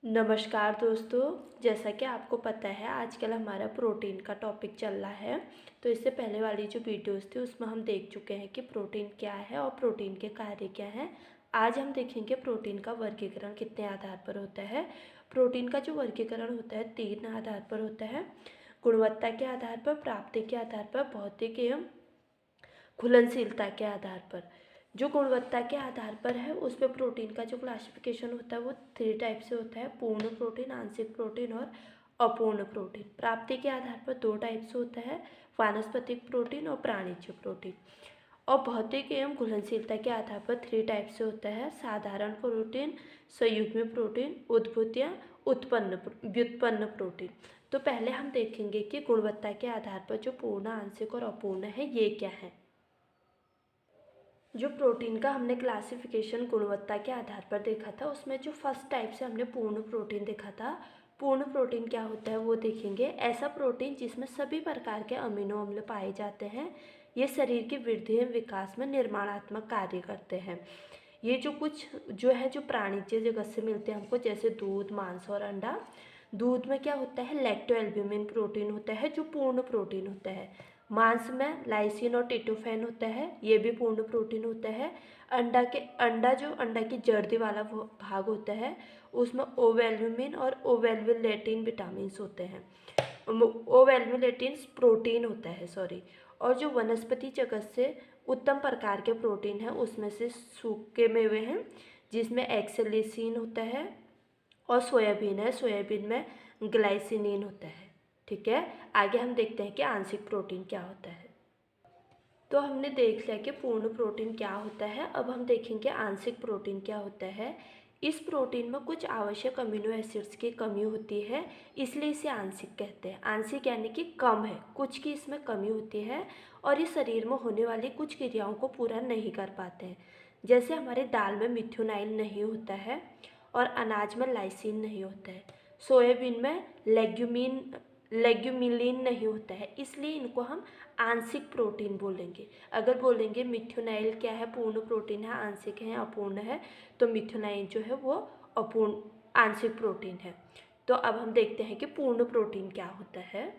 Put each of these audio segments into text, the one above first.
नमस्कार दोस्तों। जैसा कि आपको पता है आजकल हमारा प्रोटीन का टॉपिक चल रहा है। तो इससे पहले वाली जो वीडियोस थी उसमें हम देख चुके हैं कि प्रोटीन क्या है और प्रोटीन के कार्य क्या हैं। आज हम देखेंगे प्रोटीन का वर्गीकरण कितने आधार पर होता है। प्रोटीन का जो वर्गीकरण होता है 3 आधार पर होता है। गुणवत्ता के आधार पर, प्राप्ति के आधार पर, भौतिक एवं घुलनशीलता के आधार पर। जो गुणवत्ता के आधार पर है उस पर प्रोटीन का जो क्लासिफिकेशन होता है वो 3 टाइप से होता है: पूर्ण प्रोटीन, आंशिक प्रोटीन और अपूर्ण प्रोटीन। प्राप्ति के आधार पर 2 टाइप से होता है: वानस्पतिक प्रोटीन और प्राणिज प्रोटीन। और भौतिक एवं घुलनशीलता के आधार पर 3 टाइप से होता है: साधारण प्रोटीन, संयुग्म प्रोटीन, उद्भूत या व्युत्पन्न प्रोटीन। तो पहले हम देखेंगे कि गुणवत्ता के आधार पर जो पूर्ण, आंशिक और अपूर्ण है ये क्या है। जो प्रोटीन का हमने क्लासिफिकेशन गुणवत्ता के आधार पर देखा था उसमें जो फर्स्ट टाइप से हमने पूर्ण प्रोटीन देखा था। पूर्ण प्रोटीन क्या होता है वो देखेंगे। ऐसा प्रोटीन जिसमें सभी प्रकार के अमीनो अम्ल पाए जाते हैं। ये शरीर की वृद्धि एवं विकास में निर्माणात्मक कार्य करते हैं। ये जो प्राणिज जगत से मिलते हैं हमको, जैसे दूध, मांस और अंडा। दूध में क्या होता है, लैक्टोएल्ब्यूमिन प्रोटीन होता है जो पूर्ण प्रोटीन होता है। मांस में लाइसिन और ट्रिप्टोफैन होता है, ये भी पूर्ण प्रोटीन होता है। अंडा की जर्दी वाला वो भाग होता है, उसमें ओवेल्यूमिन और ओवेल्युलेटिन विटामिन होते हैं। ओवेल्युलेटिन प्रोटीन होता है, सॉरी। और जो वनस्पति जगत से उत्तम प्रकार के प्रोटीन है उसमें से सूखे मेवे हैं जिसमें एक्सेलिसिन होता है, और सोयाबीन है, सोयाबीन में ग्लाइसिनिन होता है। ठीक है, आगे हम देखते हैं कि आंशिक प्रोटीन क्या होता है। तो हमने देख लिया कि पूर्ण प्रोटीन क्या होता है। अब हम देखेंगे आंशिक प्रोटीन क्या होता है। इस प्रोटीन में कुछ आवश्यक अमीनो एसिड्स की कमी होती है, इसलिए इसे आंशिक कहते हैं। आंशिक यानी कि कम है, कुछ की इसमें कमी होती है और इस शरीर में होने वाली कुछ क्रियाओं को पूरा नहीं कर पाते हैं। जैसे हमारे दाल में मिथ्योनाइल नहीं होता है और अनाज में लाइसिन नहीं होता है, सोयाबीन में लेग्यूमिलिन नहीं होता है, इसलिए इनको हम आंशिक प्रोटीन बोलेंगे। अगर बोलेंगे मिथ्योनाइल क्या है, पूर्ण प्रोटीन है, आंशिक है, अपूर्ण है, तो मिथ्योनाइल जो है वो अपूर्ण आंशिक प्रोटीन है। तो अब हम देखते हैं कि पूर्ण प्रोटीन क्या होता है।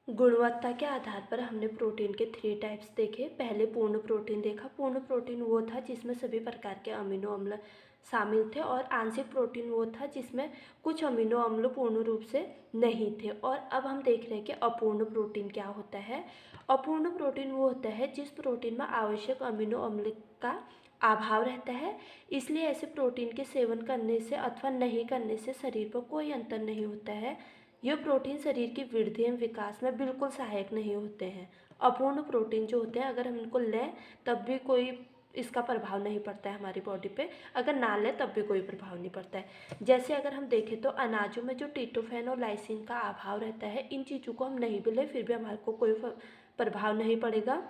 गुणवत्ता के आधार पर हमने प्रोटीन के 3 टाइप्स देखे। पहले पूर्ण प्रोटीन देखा। पूर्ण प्रोटीन वो था जिसमें सभी प्रकार के अमीनो अम्ल शामिल थे, और आंशिक प्रोटीन वो था जिसमें कुछ अमीनो अम्ल पूर्ण रूप से नहीं थे। और अब हम देख रहे हैं कि अपूर्ण प्रोटीन क्या होता है। अपूर्ण प्रोटीन वो होता है जिस प्रोटीन में आवश्यक अमीनो अम्ल का अभाव रहता है, इसलिए ऐसे प्रोटीन के सेवन करने से अथवा नहीं करने से शरीर पर कोई अंतर नहीं होता है। ये प्रोटीन शरीर की वृद्धि एवं विकास में बिल्कुल सहायक नहीं होते हैं। अपूर्ण प्रोटीन जो होते हैं अगर हम इनको लें तब भी कोई इसका प्रभाव नहीं पड़ता है हमारी बॉडी पे, अगर ना लें तब भी कोई प्रभाव नहीं पड़ता है। जैसे अगर हम देखें तो अनाजों में जो ट्रिप्टोफैन और लाइसिन का अभाव रहता है, इन चीज़ों को हम नहीं भी लें फिर भी हमारे को कोई प्रभाव नहीं पड़ेगा।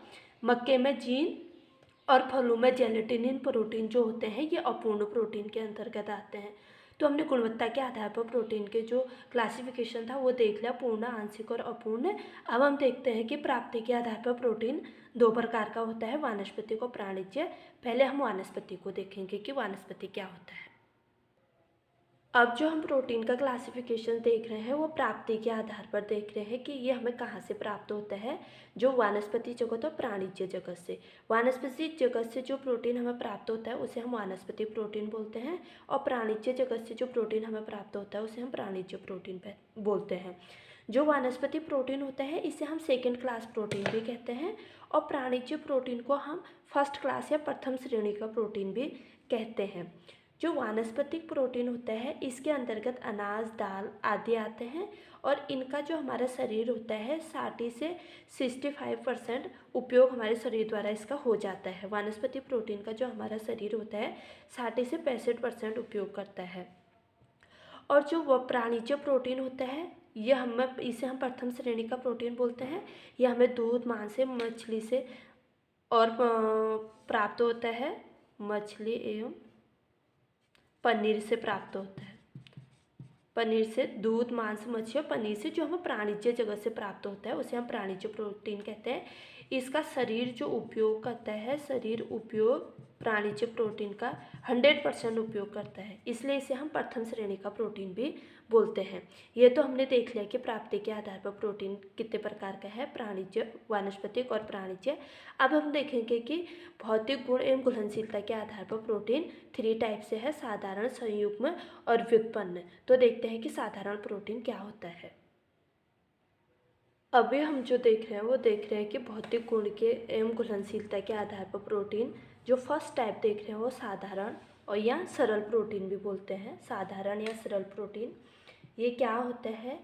मक्के में जीन और फलों में जेलेटिनिन प्रोटीन जो होते हैं ये अपूर्ण प्रोटीन के अंतर्गत आते हैं। तो हमने गुणवत्ता के आधार पर प्रोटीन के जो क्लासिफिकेशन था वो देख लिया, पूर्ण, आंशिक और अपूर्ण। अब हम देखते हैं कि प्राप्ति के आधार पर प्रोटीन 2 प्रकार का होता है: वानस्पतिक और प्राणिज। पहले हम वानस्पति को देखेंगे कि वानस्पति क्या होता है। अब जो हम प्रोटीन का क्लासिफिकेशन देख रहे हैं वो प्राप्ति के आधार पर देख रहे हैं कि ये हमें कहाँ से प्राप्त होता है। जो वानस्पति जगत और प्राणिज जगत से, वानस्पति जगत से जो प्रोटीन हमें प्राप्त होता है उसे हम वानस्पति प्रोटीन बोलते हैं, और प्राणिज जगत से जो प्रोटीन हमें प्राप्त होता है उसे हम प्राणिज प्रोटीन बोलते हैं। जो वानस्पति प्रोटीन होता है इसे हम सेकेंड क्लास प्रोटीन भी कहते हैं, और प्राणिज प्रोटीन को हम फर्स्ट क्लास या प्रथम श्रेणी का प्रोटीन भी कहते हैं। जो वानस्पतिक प्रोटीन होता है इसके अंतर्गत अनाज, दाल आदि आते हैं, और इनका जो हमारा शरीर होता है 60 से 65% उपयोग हमारे शरीर द्वारा इसका हो जाता है। वानस्पति प्रोटीन का जो हमारा शरीर होता है 60 से 65% उपयोग करता है। और जो वह प्राणिज प्रोटीन होता है इसे हम प्रथम श्रेणी का प्रोटीन बोलते हैं। यह हमें दूध, मांस से, मछली से और प्राप्त होता है, मछली एवं पनीर से प्राप्त होता है। पनीर से, दूध, मांस, मच्छी और पनीर से जो हमें प्राणिज जगत से प्राप्त होता है उसे हम प्राणिज प्रोटीन कहते हैं। इसका शरीर जो उपयोग करता है, शरीर उपयोग प्राणीज प्रोटीन का 100% उपयोग करता है, इसलिए इसे हम प्रथम श्रेणी का प्रोटीन भी बोलते हैं। ये तो हमने देख लिया कि प्राप्ति के आधार पर प्रोटीन कितने प्रकार का है, प्राणीज, वानस्पतिक और प्राणीज। अब हम देखेंगे कि भौतिक गुण एवं घुलनशीलता के आधार पर प्रोटीन 3 टाइप से है, साधारण, संयुग्म और व्युत्पन्न। तो देखते हैं कि साधारण प्रोटीन क्या होता है। अभी हम जो देख रहे हैं वो देख रहे हैं कि भौतिक गुण के एवं घुलनशीलता के आधार पर प्रोटीन, जो फर्स्ट टाइप देख रहे हैं वो साधारण और या सरल प्रोटीन भी बोलते हैं, साधारण या सरल प्रोटीन। ये क्या होता है?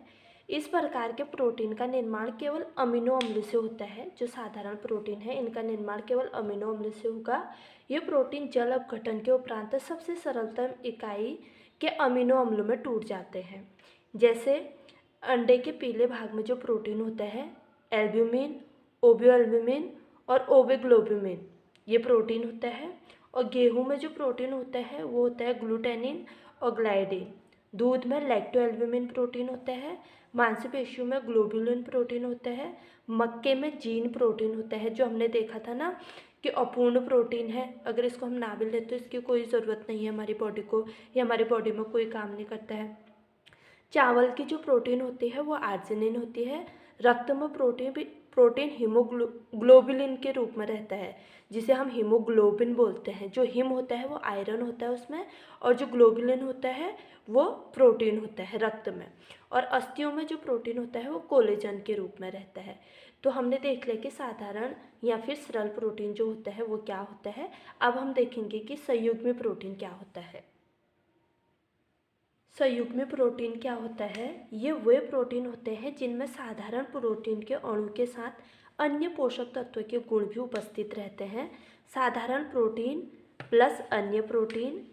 इस प्रकार के प्रोटीन का निर्माण केवल अमीनो अम्ल से होता है। जो साधारण प्रोटीन है इनका निर्माण केवल अमीनो अम्ल से होगा। ये प्रोटीन जल अपघटन के उपरांत सबसे सरलतम इकाई के अमीनो अम्लों में टूट जाते हैं। जैसे अंडे के पीले भाग में जो प्रोटीन होता है, एल्ब्यूमिन, ओबियोएल्ब्यूमिन और ओबेग्लोब्यूमिन, ये प्रोटीन होता है। और गेहूं में जो प्रोटीन होता है वो होता है ग्लूटेनिन और ग्लाइडिन। दूध में लैक्टोएल्ब्यूमिन प्रोटीन होता है। मांसपेशियों में ग्लोबुलिन प्रोटीन होता है। मक्के में जीन प्रोटीन होता है, जो हमने देखा था ना कि अपूर्ण प्रोटीन है, अगर इसको हम ना भी लें तो इसकी कोई ज़रूरत नहीं है हमारी बॉडी को, या हमारी बॉडी में कोई काम नहीं करता है। चावल की जो प्रोटीन होती है वो आर्जिनिन होती है। रक्त में प्रोटीन हीमोग्लोबिन के रूप में रहता है, जिसे हम हीमोग्लोबिन बोलते हैं। जो हिम होता है वो आयरन होता है उसमें, और जो ग्लोबुलिन होता है वो प्रोटीन होता है रक्त में। और अस्थियों में जो प्रोटीन होता है वो कोलेजन के रूप में रहता है। तो हमने देख लिया कि साधारण या फिर सरल प्रोटीन जो होता है वो क्या होता है। अब हम देखेंगे कि संयुग्मी प्रोटीन क्या होता है। संयुग्मी प्रोटीन क्या होता है? ये वे प्रोटीन होते हैं जिनमें साधारण प्रोटीन के अणु के साथ अन्य पोषक तत्वों के गुण भी उपस्थित रहते हैं। साधारण प्रोटीन प्लस अन्य प्रोटीन,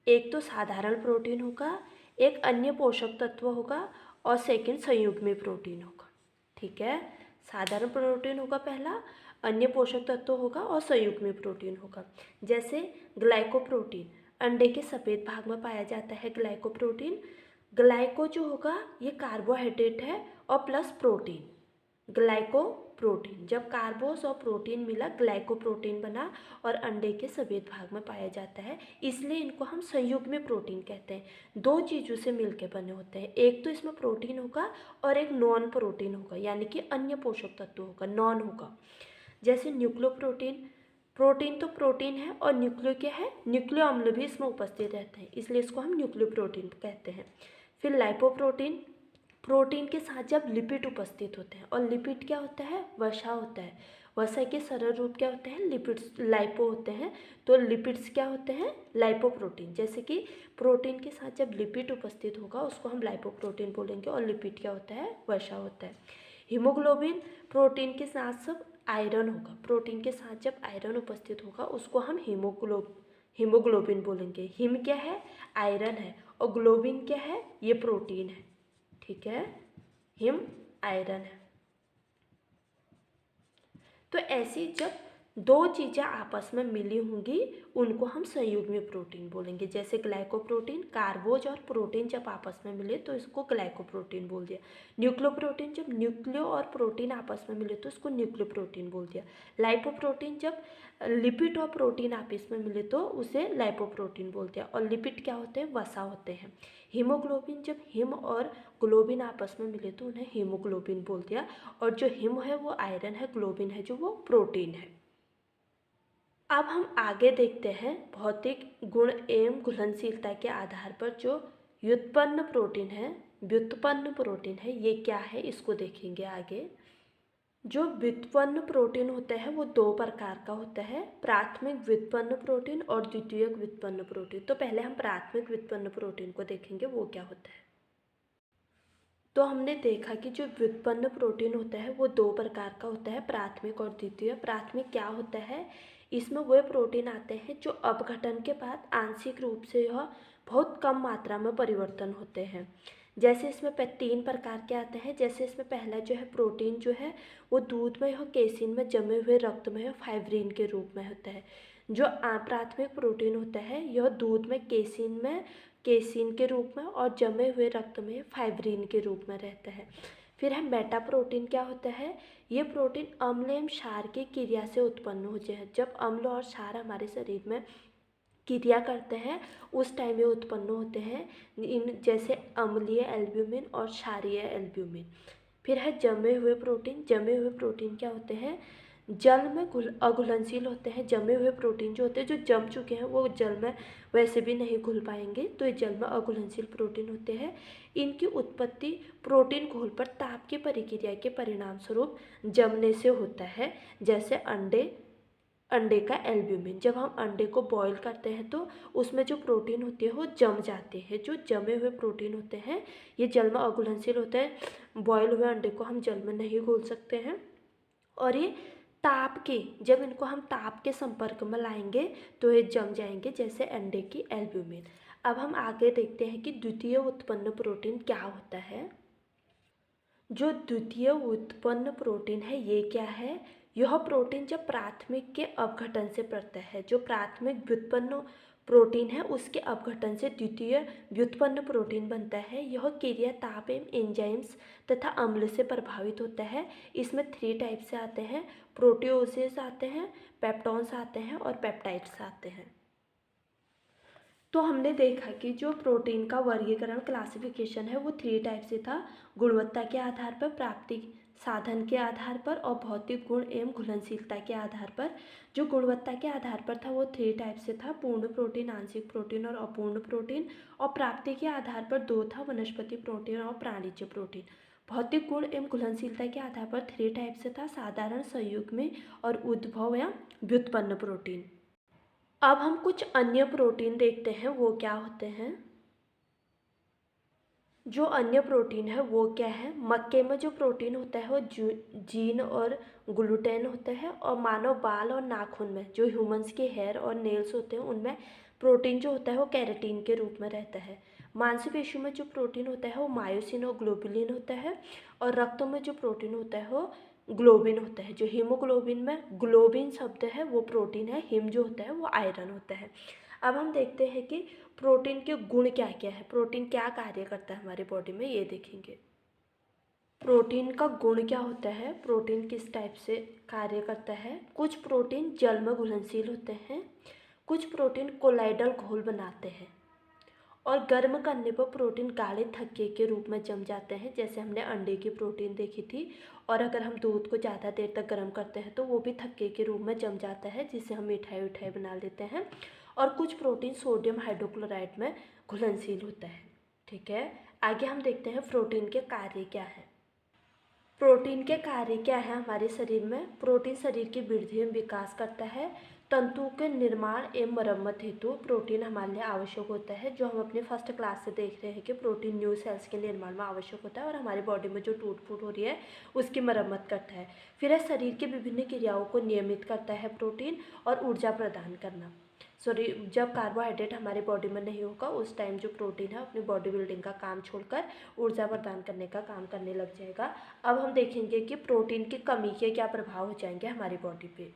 एक तो साधारण प्रोटीन होगा, एक अन्य पोषक तत्व होगा, और सेकंड संयुग्मी प्रोटीन होगा। ठीक है, साधारण प्रोटीन होगा पहला, अन्य पोषक तत्व होगा और संयुग्मी प्रोटीन होगा। जैसे ग्लाइकोप्रोटीन, अंडे के सफ़ेद भाग में पाया जाता है ग्लाइकोप्रोटीन। ग्लाइको जो होगा ये कार्बोहाइड्रेट है और प्लस प्रोटीन, ग्लाइकोप्रोटीन। जब कार्बोस और प्रोटीन मिला ग्लाइकोप्रोटीन बना और अंडे के सफ़ेद भाग में पाया जाता है, इसलिए इनको हम संयुग्मी प्रोटीन कहते हैं। दो चीज़ों से मिलकर बने होते हैं, एक तो इसमें प्रोटीन होगा और एक नॉन प्रोटीन होगा, यानी कि अन्य पोषक तत्व होगा, नॉन होगा। जैसे न्यूक्लियोप्रोटीन, प्रोटीन तो प्रोटीन है और न्यूक्लियो क्या है, न्यूक्लियो अम्ल भी इसमें उपस्थित रहते हैं, इसलिए इसको हम न्यूक्लियोप्रोटीन कहते हैं। फिर लाइपोप्रोटीन, प्रोटीन के साथ जब लिपिड उपस्थित होते हैं, और लिपिड क्या होता है, वसा होता है। वसा के सरल रूप क्या होते हैं, लिपिड्स, लाइपो होते हैं। तो लिपिड्स क्या होते हैं, लाइपोप्रोटीन। जैसे कि प्रोटीन के साथ जब लिपिड उपस्थित होगा उसको हम लाइपोप्रोटीन बोलेंगे, और लिपिड क्या होता है, वसा होता है। हीमोग्लोबिन, प्रोटीन के साथ सब आयरन होगा, प्रोटीन के साथ जब आयरन उपस्थित होगा उसको हम हीमोग्लोबिन बोलेंगे। हिम क्या है, आयरन है, और ग्लोबिन क्या है, ये प्रोटीन है। ठीक है, हिम आयरन है। तो ऐसी जब दो चीज़ें आपस में मिली होंगी उनको हम संयुग्मी प्रोटीन बोलेंगे। जैसे ग्लाइकोप्रोटीन, कार्बोज और प्रोटीन जब आपस में मिले तो इसको ग्लाइकोप्रोटीन बोल दिया। न्यूक्लियोप्रोटीन, जब न्यूक्लियो और प्रोटीन आपस में मिले तो इसको न्यूक्लियोप्रोटीन बोल दिया। लाइपोप्रोटीन, जब लिपिड और प्रोटीन आपस में मिले तो उसे लाइपोप्रोटीन बोल दिया। और लिपिड क्या होते हैं, वसा होते हैं। हीमोग्लोबिन, जब हिम और ग्लोबिन आपस में मिले तो उन्हें हीमोग्लोबिन बोल दिया। और जो हिम है वो आयरन है, ग्लोबिन है जो वो प्रोटीन है। अब हम आगे देखते हैं भौतिक गुण एवं घुलनशीलता के आधार पर जो व्युत्पन्न प्रोटीन है ये क्या है, इसको देखेंगे आगे। जो व्युत्पन्न प्रोटीन होता है वो दो प्रकार का होता है, प्राथमिक व्युत्पन्न प्रोटीन और द्वितीयक व्युत्पन्न प्रोटीन। तो पहले हम प्राथमिक व्युत्पन्न प्रोटीन को देखेंगे वो क्या होता है। तो हमने देखा कि जो व्युत्पन्न प्रोटीन होता है वो दो प्रकार का होता है, प्राथमिक और द्वितीय। प्राथमिक क्या होता है, इसमें वे प्रोटीन आते हैं जो अपघटन के बाद आंशिक रूप से यह बहुत कम मात्रा में परिवर्तन होते हैं। जैसे इसमें 3 प्रकार के आते हैं। जैसे इसमें पहला जो है प्रोटीन जो है वो दूध में यह केसिन में जमे हुए रक्त में फाइब्रिन के रूप में होता है। जो प्राथमिक प्रोटीन होता है यह दूध में केसिन के रूप में और जमे हुए रक्त में फाइब्रिन के रूप में रहता है। फिर है मेटा प्रोटीन। क्या होता है? ये प्रोटीन अम्ल एवं क्षार की क्रिया से उत्पन्न होते हैं। जब अम्ल और क्षार हमारे शरीर में क्रिया करते हैं उस टाइम ये उत्पन्न होते हैं, इन जैसे अम्लीय एल्ब्यूमिन और क्षारीय एल्ब्यूमिन। फिर है जमे हुए प्रोटीन। जमे हुए प्रोटीन क्या होते हैं? जल में अघुलनशील होते हैं। जमे हुए प्रोटीन जो होते हैं, जो जम चुके हैं वो जल में वैसे भी नहीं घुल पाएंगे, तो ये जल में अघुलनशील प्रोटीन होते हैं। इनकी उत्पत्ति प्रोटीन घोल पर ताप की प्रक्रिया के परिणाम स्वरूप जमने से होता है। जैसे अंडे का एल्ब्यूमिन, जब हम अंडे को बॉईल करते हैं तो उसमें जो प्रोटीन होती है वो जम जाते हैं। जो जमे हुए प्रोटीन होते हैं ये जल में अघुलनशील होते हैं। बॉयल हुए अंडे को हम जल में नहीं घोल सकते हैं, और ये जब इनको हम ताप के संपर्क में लाएंगे तो ये जम जाएंगे, जैसे अंडे की एल्ब्यूमिन। अब हम आगे देखते हैं कि द्वितीय उत्पन्न प्रोटीन क्या होता है। जो द्वितीय उत्पन्न प्रोटीन है ये क्या है? यह प्रोटीन जब प्राथमिक के अपघटन से पड़ता है। जो प्राथमिक व्युत्पन्न प्रोटीन है उसके अपघटन से द्वितीय व्युत्पन्न प्रोटीन बनता है। यह क्रिया ताप एवं एंजाइम्स तथा अम्ल से प्रभावित होता है। इसमें 3 टाइप से आते हैं, प्रोटियोसेस आते हैं, पेप्टॉन्स आते हैं और पेप्टाइड्स आते हैं। तो हमने देखा कि जो प्रोटीन का वर्गीकरण क्लासिफिकेशन है वो 3 टाइप से था, गुणवत्ता के आधार पर, प्राप्ति साधन के आधार पर और भौतिक गुण एवं घुलनशीलता के आधार पर। जो गुणवत्ता के आधार पर था वो 3 टाइप से था, पूर्ण प्रोटीन, आंशिक प्रोटीन और अपूर्ण प्रोटीन। और प्राप्ति के आधार पर 2 था, वनस्पति प्रोटीन और प्राणिज प्रोटीन। भौतिक गुण एवं घुलनशीलता के आधार पर 3 टाइप से था, साधारण, संयुग्मी और उद्भव या व्युत्पन्न प्रोटीन। अब हम कुछ अन्य प्रोटीन देखते हैं, वो क्या होते हैं। जो अन्य प्रोटीन है वो क्या है? मक्के में जो प्रोटीन होता है वो जीन और ग्लूटेन होता है। और मानव बाल और नाखून में, जो ह्यूमंस के हेयर और नेल्स होते हैं उनमें प्रोटीन जो होता है वो कैरेटीन के रूप में रहता है। मांसपेशियों में जो प्रोटीन होता है वो मायोसिन और ग्लोबुलिन होता है। और रक्तों में जो प्रोटीन होता है वो ग्लोबिन होता है। जो हीमोग्लोबिन में ग्लोबिन शब्द है वो प्रोटीन है, हिम जो होता है वो आयरन होता है। अब हम देखते हैं कि प्रोटीन के गुण क्या क्या है, प्रोटीन क्या कार्य करता है हमारे बॉडी में, ये देखेंगे। प्रोटीन का गुण क्या होता है, प्रोटीन किस टाइप से कार्य करता है। कुछ प्रोटीन जल में घुलनशील होते हैं, कुछ प्रोटीन कोलाइडल घोल बनाते हैं, और गर्म करने पर प्रोटीन गाढ़े थक्के के रूप में जम जाते हैं, जैसे हमने अंडे की प्रोटीन देखी थी। और अगर हम दूध को ज़्यादा देर तक गर्म करते हैं तो वो भी थक्के के रूप में जम जाता है, जिससे हम मिठाई बना लेते हैं। और कुछ प्रोटीन सोडियम हाइड्रोक्लोराइड में घुलनशील होता है। ठीक है, आगे हम देखते हैं प्रोटीन के कार्य क्या है। प्रोटीन के कार्य क्या है हमारे शरीर में। प्रोटीन शरीर की वृद्धि एवं विकास करता है। तंतुओं के निर्माण एवं मरम्मत हेतु प्रोटीन हमारे लिए आवश्यक होता है, जो हम अपने फर्स्ट क्लास से देख रहे हैं कि प्रोटीन न्यू सेल्स के निर्माण में आवश्यक होता है और हमारी बॉडी में जो टूट फूट हो रही है उसकी मरम्मत करता है। फिर है शरीर की विभिन्न क्रियाओं को नियमित करता है प्रोटीन, और ऊर्जा प्रदान करना। जब कार्बोहाइड्रेट हमारे बॉडी में नहीं होगा उस टाइम जो प्रोटीन है अपनी बॉडी बिल्डिंग का काम छोड़कर ऊर्जा प्रदान करने का काम करने लग जाएगा। अब हम देखेंगे कि प्रोटीन की कमी के क्या प्रभाव हो जाएंगे हमारी बॉडी पे।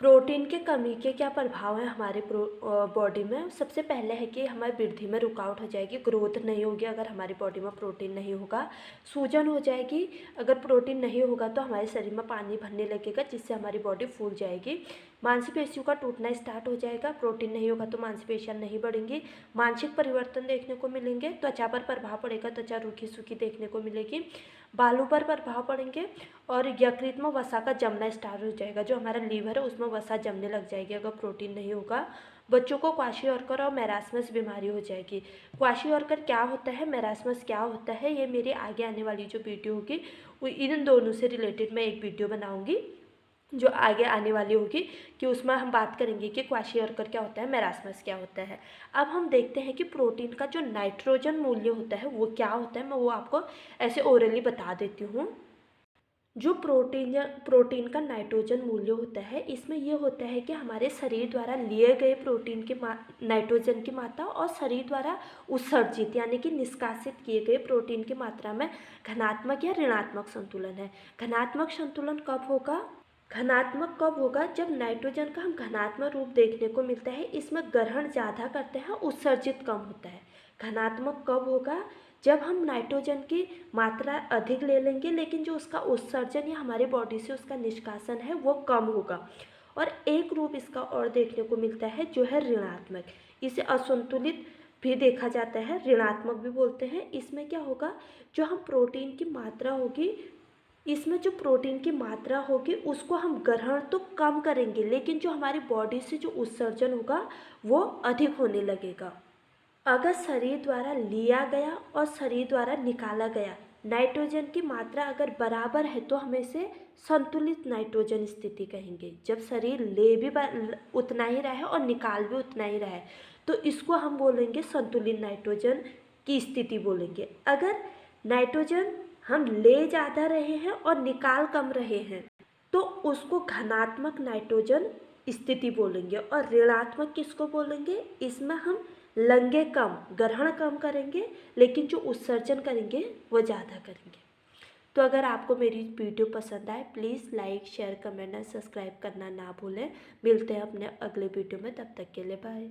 प्रोटीन के कमी के क्या प्रभाव हैं हमारे बॉडी में। सबसे पहले है कि हमारी वृद्धि में रुकावट हो जाएगी, ग्रोथ नहीं होगी अगर हमारी बॉडी में प्रोटीन नहीं होगा। सूजन हो जाएगी, अगर प्रोटीन नहीं होगा तो हमारे शरीर में पानी भरने लगेगा, जिससे हमारी बॉडी फूल जाएगी। मांसपेशियों का टूटना स्टार्ट हो जाएगा, प्रोटीन नहीं होगा तो मांसपेशियाँ नहीं बढ़ेंगी। मानसिक परिवर्तन देखने को मिलेंगे, त्वचा पर प्रभाव पड़ेगा, त्वचा रूखी सूखी देखने को मिलेगी। बालों पर प्रभाव पड़ेंगे, और यकृत में वसा का जमना स्टार्ट हो जाएगा, जो हमारा लीवर है उसमें वसा जमने लग जाएगी अगर प्रोटीन नहीं होगा। बच्चों को क्वाशियोर्कर और मैरास्मस बीमारी हो जाएगी। क्वाशियोर्कर क्या होता है, मैरास्मस क्या होता है, ये मेरी आगे आने वाली जो वीडियो होगी वो इन दोनों से रिलेटेड मैं एक वीडियो बनाऊंगी जो आगे आने वाली होगी, कि उसमें हम बात करेंगे कि क्वाशियोर्कर क्या होता है, मैरास्मस क्या होता है। अब हम देखते हैं कि प्रोटीन का जो नाइट्रोजन मूल्य होता है वो क्या होता है, मैं वो आपको ऐसे ओरली बता देती हूँ। जो प्रोटीन का नाइट्रोजन मूल्य होता है, इसमें ये होता है कि हमारे शरीर द्वारा लिए गए प्रोटीन के नाइट्रोजन की मात्रा और शरीर द्वारा उत्सर्जित यानी कि निष्कासित किए गए प्रोटीन की मात्रा में धनात्मक या ऋणात्मक संतुलन है। धनात्मक संतुलन कब होगा, घनात्मक कब होगा, जब नाइट्रोजन का हम घनात्मक रूप देखने को मिलता है, इसमें ग्रहण ज़्यादा करते हैं, उत्सर्जित कम होता है। घनात्मक कब होगा, जब हम नाइट्रोजन की मात्रा अधिक ले लेंगे लेकिन जो उसका उत्सर्जन या हमारी बॉडी से उसका निष्कासन है वो कम होगा। और एक रूप इसका और देखने को मिलता है जो है ऋणात्मक। इसे असंतुलित भी देखा जाता है, ऋणात्मक भी बोलते हैं। इसमें क्या होगा, जो हम प्रोटीन की मात्रा होगी, इसमें जो प्रोटीन की मात्रा होगी उसको हम ग्रहण तो कम करेंगे लेकिन जो हमारी बॉडी से जो उत्सर्जन होगा वो अधिक होने लगेगा। अगर शरीर द्वारा लिया गया और शरीर द्वारा निकाला गया नाइट्रोजन की मात्रा अगर बराबर है तो हम इसे संतुलित नाइट्रोजन स्थिति कहेंगे। जब शरीर ले भी उतना ही रहा है और निकाल भी उतना ही रहा है तो इसको हम बोलेंगे संतुलित नाइट्रोजन की स्थिति बोलेंगे। अगर नाइट्रोजन हम ले ज़्यादा रहे हैं और निकाल कम रहे हैं तो उसको घनात्मक नाइट्रोजन स्थिति बोलेंगे। और ऋणात्मक किसको बोलेंगे, इसमें हम लेंगे कम, ग्रहण कम करेंगे लेकिन जो उत्सर्जन करेंगे वो ज़्यादा करेंगे। तो अगर आपको मेरी वीडियो पसंद आए प्लीज़ लाइक शेयर कमेंट और सब्सक्राइब करना ना भूलें। मिलते हैं अपने अगले वीडियो में, तब तक के लिए बाय।